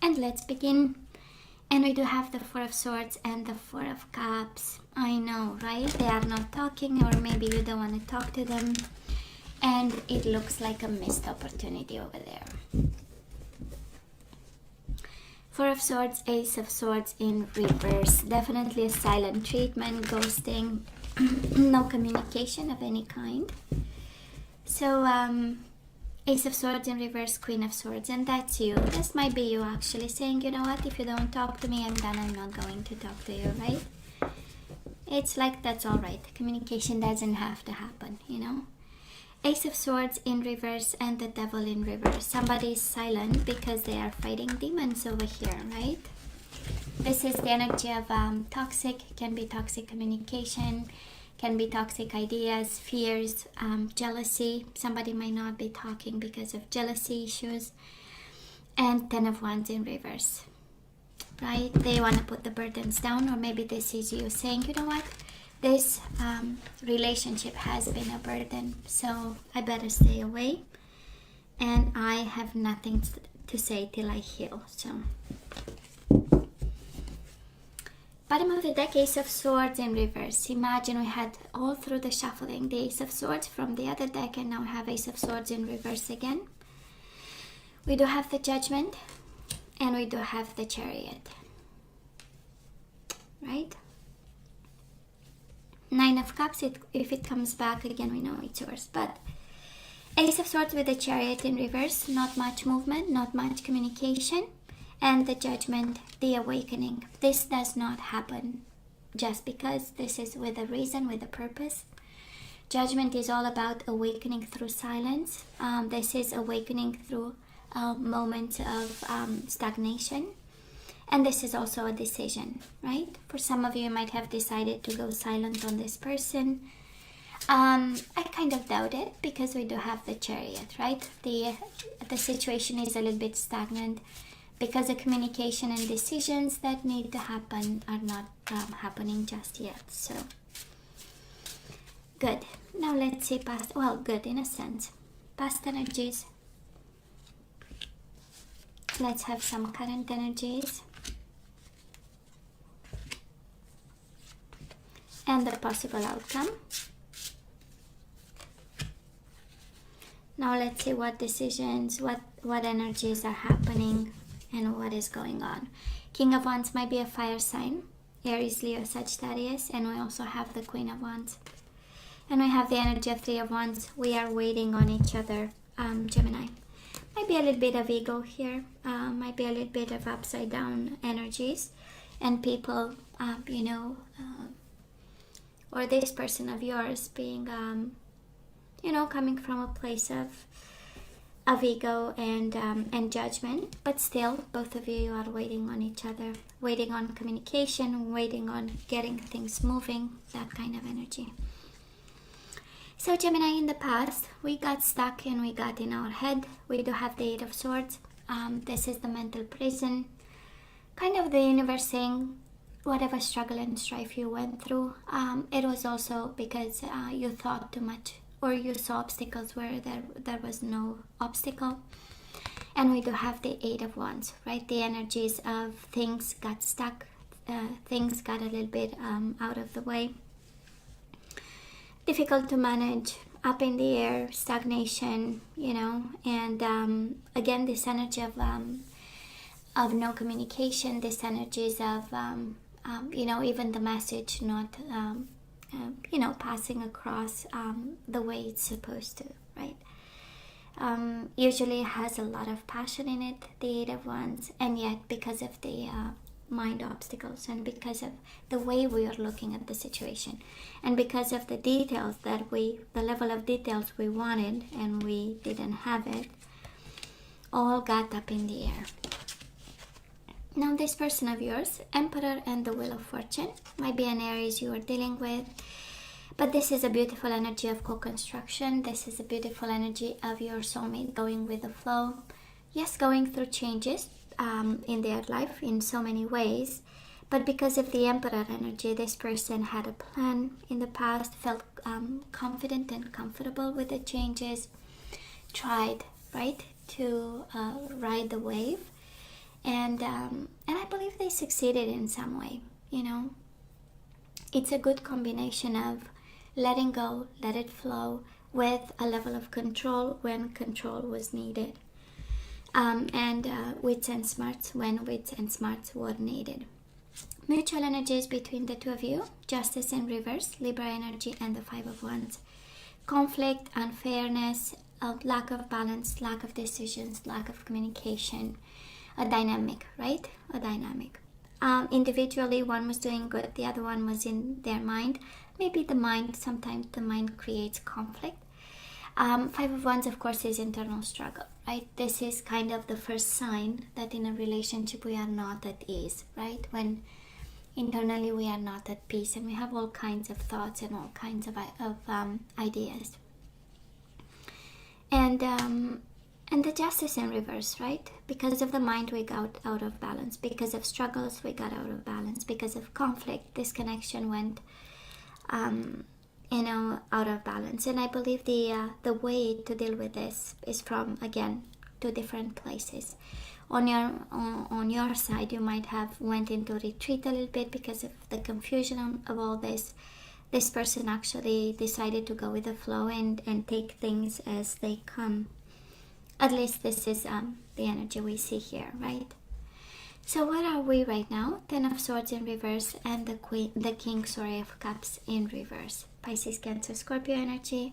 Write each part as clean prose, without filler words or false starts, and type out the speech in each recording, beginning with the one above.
And let's begin. And we do have the Four of Swords and the Four of Cups. I know, right? They are not talking, or maybe you don't want to talk to them. And it looks like a missed opportunity over there. Four of Swords, Ace of Swords in reverse. Definitely a silent treatment, ghosting, no communication of any kind. So, Ace of Swords in reverse, Queen of Swords, and that's you. This might be you actually saying, you know what, if you don't talk to me, I'm done, I'm not going to talk to you, right? It's like, that's all right. Communication doesn't have to happen, you know? Ace of Swords in reverse and the Devil in reverse. Somebody is silent because they are fighting demons over here, right? This is the energy of toxic, can be toxic communication, can be toxic ideas, fears, jealousy. Somebody might not be talking because of jealousy issues. And 10 of Wands in reverse, right? They want to put the burdens down, or maybe this is you saying, you know what? This relationship has been a burden, so I better stay away. And I have nothing to say till I heal, so... Bottom of the deck, Ace of Swords in reverse. Imagine we had all through the shuffling the Ace of Swords from the other deck, and now we have Ace of Swords in reverse again. We do have the Judgment, and we do have the Chariot. Right? Nine of Cups, if it comes back again, we know it's yours. But Ace of Swords with the Chariot in reverse, not much movement, not much communication. And the Judgment, the Awakening. This does not happen just because. This is with a reason, with a purpose. Judgment is all about awakening through silence. This is awakening through moments of stagnation. And this is also a decision, right? For some of you, you might have decided to go silent on this person. I kind of doubt it because we do have the Chariot, right? The situation is a little bit stagnant, because the communication and decisions that need to happen are not happening just yet. So, good. Now let's see past, well, good in a sense. Past energies. Let's have some current energies. And the possible outcome. Now let's see what decisions, what energies are happening, and what is going on. King of Wands might be a fire sign, Aries, Leo, Sagittarius, and we also have the Queen of Wands. And we have the energy of Three of Wands. We are waiting on each other, Gemini. Might be a little bit of ego here, might be a little bit of upside down energies, and people, you know, or this person of yours being, you know, coming from a place of ego and judgment, but still both of you are waiting on each other, waiting on communication, waiting on getting things moving, that kind of energy. So Gemini, in the past we got stuck and we got in our head. We do have the Eight of Swords. This is the mental prison, kind of the universe saying whatever struggle and strife you went through, it was also because you thought too much, or you saw obstacles where there was no obstacle. And we do have the Eight of Wands, right? The energies of things got stuck, things got a little bit out of the way, difficult to manage, up in the air, stagnation, you know. And again, this energy of no communication, this energies of you know, even the message not you know, passing across the way it's supposed to, right? Usually has a lot of passion in it, the Eight of Wands, and yet because of the mind obstacles, and because of the way we are looking at the situation, and because of the details that the level of details we wanted and we didn't have it, all got up in the air. Now this person of yours, Emperor and the Wheel of Fortune, might be an Aries you are dealing with, but this is a beautiful energy of co-construction. This is a beautiful energy of your soulmate going with the flow. Yes, going through changes in their life in so many ways, but because of the Emperor energy, this person had a plan in the past, felt confident and comfortable with the changes, tried, right, to ride the wave. And I believe they succeeded in some way, you know. It's a good combination of letting go, let it flow, with a level of control when control was needed. And wits and smarts when wits and smarts were needed. Mutual energies between the two of you, Justice in reverse, Libra energy, and the Five of Wands. Conflict, unfairness, lack of balance, lack of decisions, lack of communication. A dynamic, right? A dynamic. Individually, one was doing good, the other one was in their mind. Maybe the mind, sometimes the mind creates conflict. Five of Wands, of course, is internal struggle, right? This is kind of the first sign that in a relationship we are not at ease, right? When internally we are not at peace and we have all kinds of thoughts and all kinds of ideas. And the Justice in reverse, right? Because of the mind we got out of balance. Because of struggles we got out of balance. Because of conflict, this connection went out of balance. And I believe the way to deal with this is from, again, two different places. On your side, you might have went into retreat a little bit because of the confusion of all this. This person actually decided to go with the flow and take things as they come. At least this is the energy we see here, right? So what are we right now? Ten of Swords in reverse and the King of Cups in reverse. Pisces, Cancer, Scorpio energy.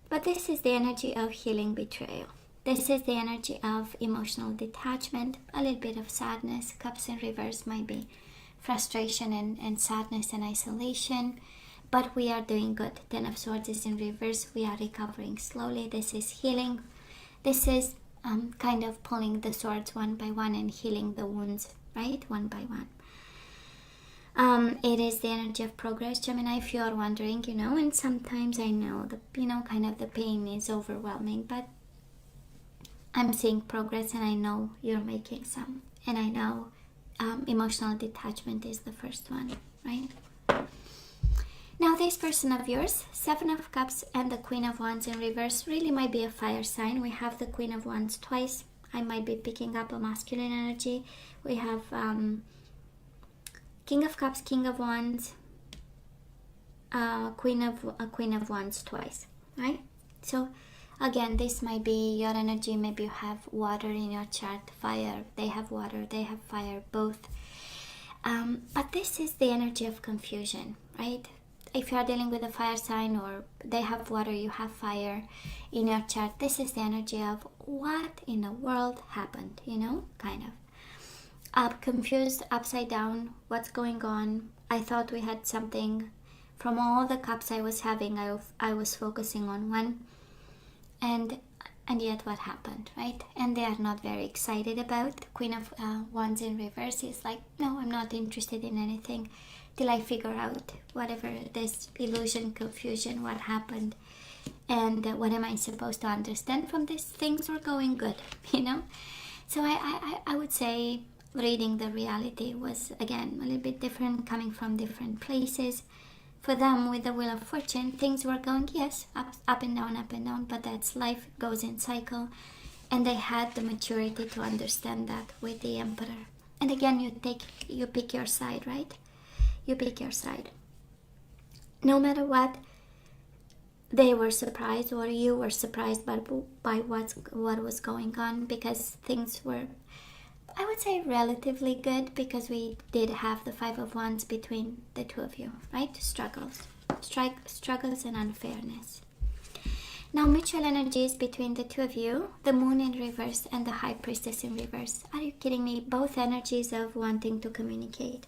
But this is the energy of healing betrayal. This is the energy of emotional detachment, a little bit of sadness. Cups in reverse might be frustration and sadness and isolation. But we are doing good. Ten of Swords is in reverse. We are recovering slowly. This is healing. This is kind of pulling the swords one by one and healing the wounds, right? One by one. It is the energy of progress, Gemini, if you are wondering, and sometimes I know kind of the pain is overwhelming, but I'm seeing progress and I know you're making some. And I know emotional detachment is the first one, right? Now this person of yours, Seven of Cups and the Queen of Wands in reverse, really might be a fire sign. We have the Queen of Wands twice. I might be picking up a masculine energy. We have King of Cups, King of Wands, Queen of Wands twice, right? So again, this might be your energy. Maybe you have water in your chart, fire. They have water, they have fire, both. But this is the energy of confusion, right? If you are dealing with a fire sign or they have water, you have fire in your chart, this is the energy of what in the world happened, kind of. Confused, upside down, what's going on? I thought we had something. From all the cups I was having, I was focusing on one. And yet what happened, right? And they are not very excited about. Queen of Wands in reverse is like, no, I'm not interested in anything till I figure out whatever this illusion, confusion, what happened, and what am I supposed to understand from this? Things were going good, So I would say reading the reality was, again, a little bit different, coming from different places. For them, with the Wheel of Fortune, things were going, yes, up and down, but that's life, goes in cycle. And they had the maturity to understand that with the Emperor. And again, you pick your side, right? You pick your side. No matter what, they were surprised, or you were surprised by what was going on, because things were, I would say, relatively good, because we did have the Five of Wands between the two of you, right? Struggles and unfairness. Now, mutual energies between the two of you, the Moon in reverse and the High Priestess in reverse. Are you kidding me? Both energies of wanting to communicate.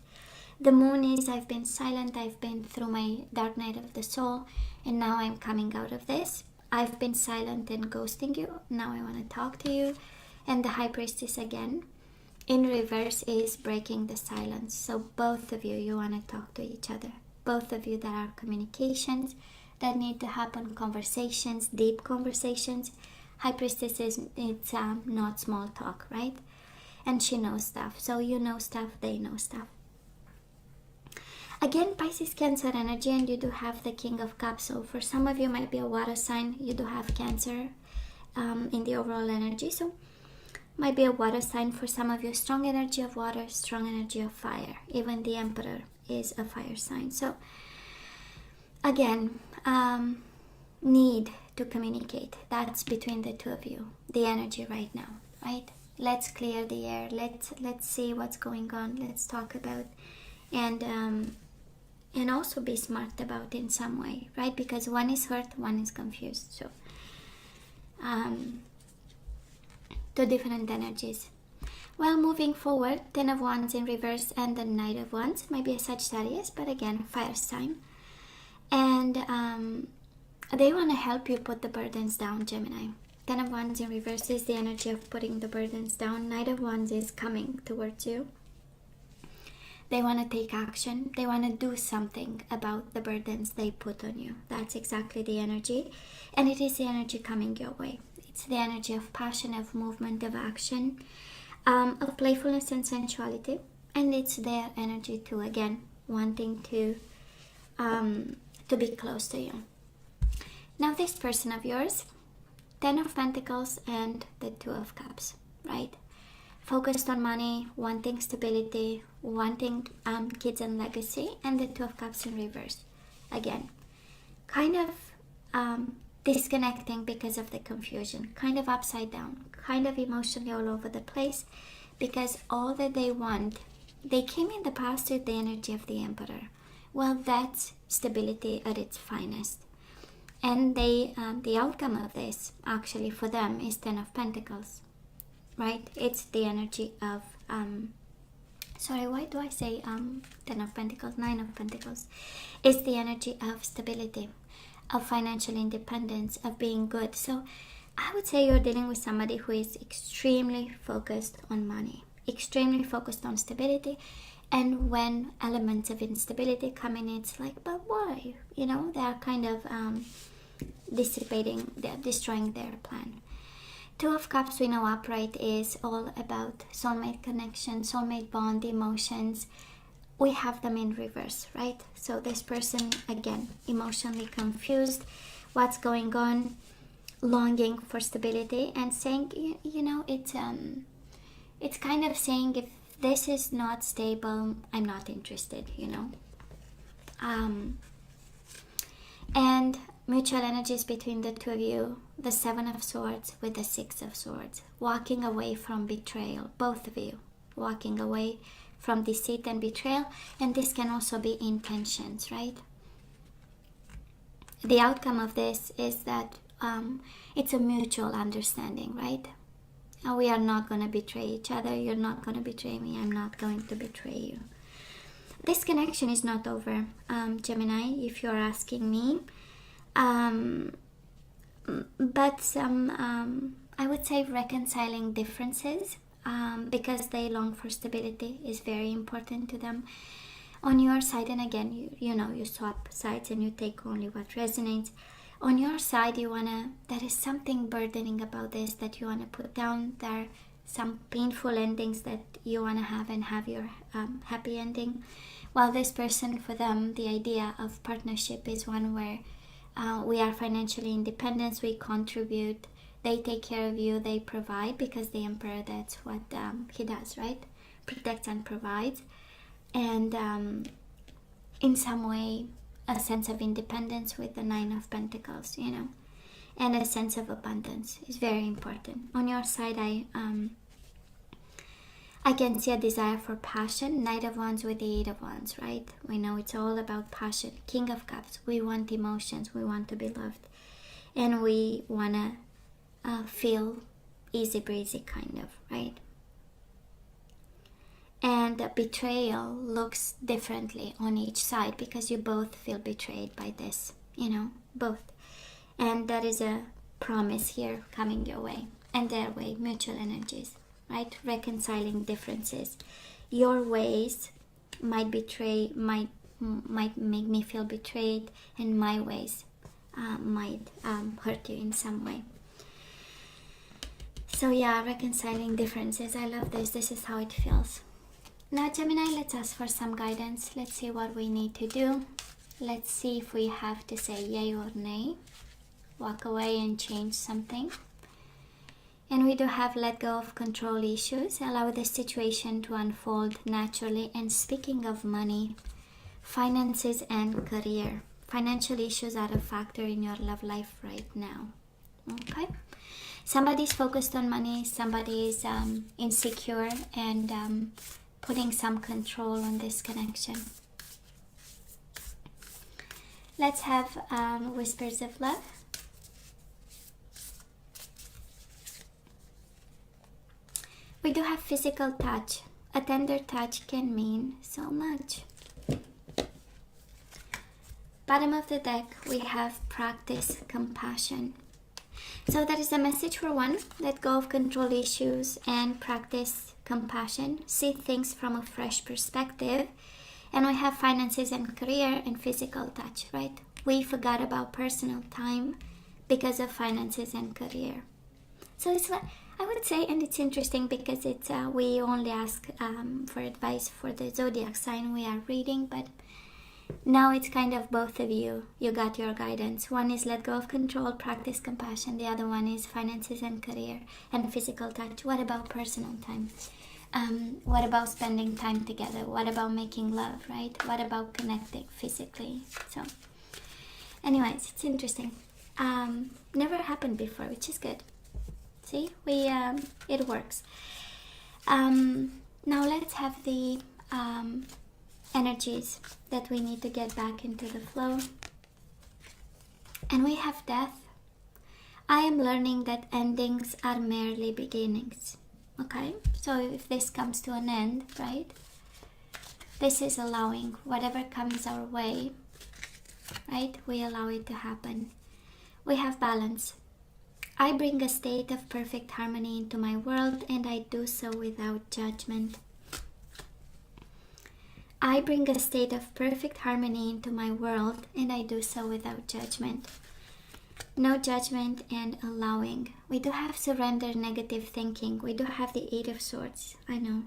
The Moon is, I've been silent, I've been through my dark night of the soul, and now I'm coming out of this. I've been silent and ghosting you, now I want to talk to you. And the High Priestess again, in reverse, is breaking the silence. So both of you want to talk to each other. Both of you, there are communications that need to happen, conversations, deep conversations. High Priestess it's not small talk, right? And she knows stuff. So you know stuff, they know stuff. Again, Pisces, Cancer energy, and you do have the King of Cups. So for some of you, might be a water sign. You do have Cancer in the overall energy. So might be a water sign for some of you. Strong energy of water, strong energy of fire. Even the Emperor is a fire sign. So again, need to communicate. That's between the two of you, the energy right now, right? Let's clear the air. Let's see what's going on. Let's talk about, and also be smart about it in some way, right? Because one is hurt, one is confused. So two different energies. Well, moving forward, 10 of Wands in reverse and the Knight of Wands. Might be a Sagittarius, but again, fire sign. And they want to help you put the burdens down, Gemini. 10 of Wands in reverse is the energy of putting the burdens down. Knight of Wands is coming towards you. They want to take action. They want to do something about the burdens they put on you. That's exactly the energy. And it is the energy coming your way. It's the energy of passion, of movement, of action, of playfulness and sensuality. And it's their energy too, again, wanting to be close to you. Now this person of yours, 10 of Pentacles and the 2 of Cups, right? Focused on money, wanting stability, wanting kids and legacy, and the 2 of Cups in reverse. Again, kind of disconnecting because of the confusion, kind of upside down, kind of emotionally all over the place, because all that they want, they came in the past with the energy of the Emperor. Well, that's stability at its finest. And they, the outcome of this, actually, for them, is 10 of Pentacles, right? It's the energy of, sorry, why do I say 10 of Pentacles, 9 of Pentacles? It's the energy of stability, of financial independence, of being good. So I would say you're dealing with somebody who is extremely focused on money, extremely focused on stability. And when elements of instability come in, it's like, but why? You know, they are kind of dissipating, they're destroying their plan. 2 of Cups, we know upright is all about soulmate connection, soulmate bond, emotions. We have them in reverse, right? So this person, again, emotionally confused, what's going on, longing for stability, and saying, you know, it's kind of saying, if this is not stable, I'm not interested, you know. And mutual energies between the two of you, the 7 of Swords with the 6 of Swords, walking away from betrayal, both of you, walking away from deceit and betrayal. And this can also be intentions, right? The outcome of this is that it's a mutual understanding, right? We are not going to betray each other. You're not going to betray me. I'm not going to betray you. This connection is not over, Gemini, if you're asking me. But some, I would say, reconciling differences, because they long for stability is very important to them. On your side, and again, you know, you swap sides and you take only what resonates. On your side, you wanna, there is something burdening about this that you wanna put down. There are some painful endings that you wanna have and have your happy ending. While this person, for them, the idea of partnership is one where we are financially independent, we contribute, they take care of you, they provide, because the Emperor, that's what he does, right? Protects and provides. And in some way, a sense of independence with the 9 of Pentacles, you know, and a sense of abundance is very important. On your side, I can see a desire for passion. Knight of Wands with the 8 of Wands, right? We know it's all about passion. King of Cups, we want emotions, we want to be loved, and we want to feel easy breezy, kind of, right? And betrayal looks differently on each side, because you both feel betrayed by this, you know, both. And that is a promise here coming your way, and their way, mutual energies, right? Reconciling differences. Your ways might make me feel betrayed, and my ways might hurt you in some way. So yeah, reconciling differences. I love this. This is how it feels. Now, Gemini, let's ask for some guidance. Let's see what we need to do. Let's see if we have to say yay or nay. Walk away and change something. And we do have let go of control issues, allow the situation to unfold naturally. And speaking of money, finances and career. Financial issues are a factor in your love life right now. Okay? Somebody's focused on money, somebody is insecure and putting some control on this connection. Let's have whispers of love. We do have physical touch. A tender touch can mean so much. Bottom of the deck, we have practice compassion. So that is a message for one. Let go of control issues and practice compassion. See things from a fresh perspective. And we have finances and career and physical touch, right? We forgot about personal time because of finances and career. So it's what I would say, and it's interesting because it's we only ask for advice for the zodiac sign we are reading, but now it's kind of both of you. You got your guidance. One is let go of control, practice compassion. The other one is finances and career and physical touch. What about personal time? What about spending time together? What about making love, right? What about connecting physically? So, anyways, it's interesting. Never happened before, which is good. See, it works. Now let's have the energies that we need to get back into the flow. And we have death. I am learning that endings are merely beginnings. Okay, so if this comes to an end, right? This is allowing whatever comes our way, right? We allow it to happen. We have balance. I bring a state of perfect harmony into my world, and I do so without judgment. I bring a state of perfect harmony into my world, and I do so without judgment. No judgment and allowing. We do have surrender, negative thinking. We do have the Eight of Swords. I know.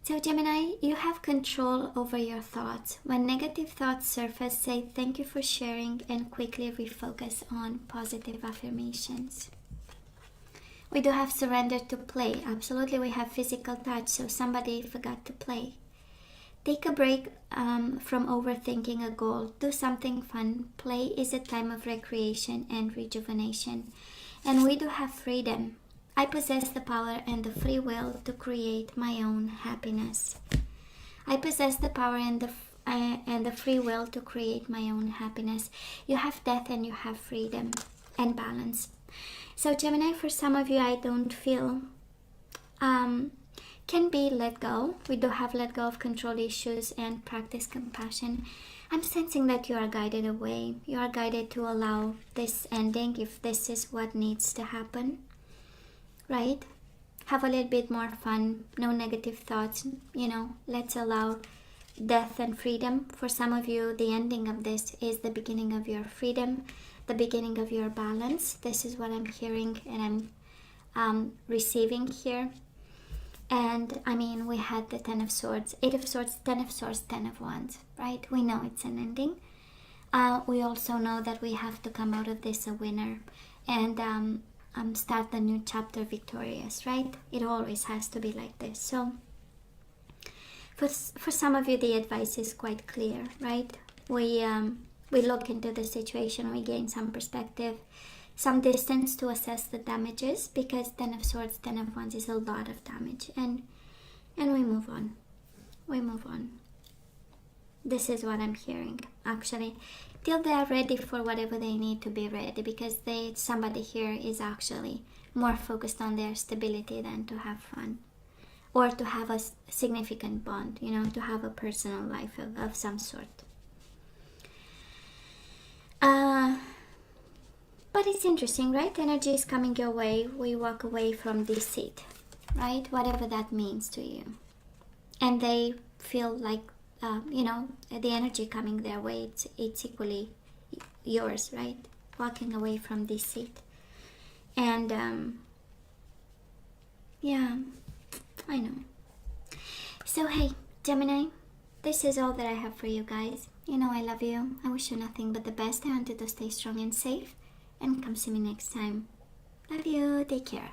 So Gemini, you have control over your thoughts. When negative thoughts surface, say thank you for sharing and quickly refocus on positive affirmations. We do have surrender to play. Absolutely, we have physical touch, so somebody forgot to play. Take a break from overthinking a goal. Do something fun. Play is a time of recreation and rejuvenation. And we do have freedom. I possess the power and the free will to create my own happiness. I possess the power and the free will to create my own happiness. You have death and you have freedom and balance. So Gemini, for some of you, I don't feel can be let go. We do have let go of control issues and practice compassion. I'm sensing that you are guided away. You are guided to allow this ending if this is what needs to happen. Right? Have a little bit more fun. No negative thoughts. Let's allow death and freedom. For some of you, the ending of this is the beginning of your freedom, the beginning of your balance. This is what I'm hearing and I'm receiving here. And I mean, we had the Ten of Swords, Eight of Swords, Ten of Swords, Ten of Wands, right? We know it's an ending. We also know that we have to come out of this a winner and start the new chapter victorious, right? It always has to be like this. So for some of you, the advice is quite clear, right? We look into the situation, we gain some perspective, some distance to assess the damages, because Ten of Swords, Ten of Wands is a lot of damage, and we move on. We move on. This is what I'm hearing, actually, till they are ready for whatever they need to be ready, because somebody here is actually more focused on their stability than to have fun or to have a significant bond, to have a personal life of some sort. But it's interesting, right? Energy is coming your way. We walk away from deceit, right? Whatever that means to you. And they feel like, the energy coming their way, it's equally yours, right? Walking away from deceit. And, yeah, I know. So, hey, Gemini, this is all that I have for you guys. I love you. I wish you nothing but the best. I want you to stay strong and safe. and come see me next time. Love you. Take care.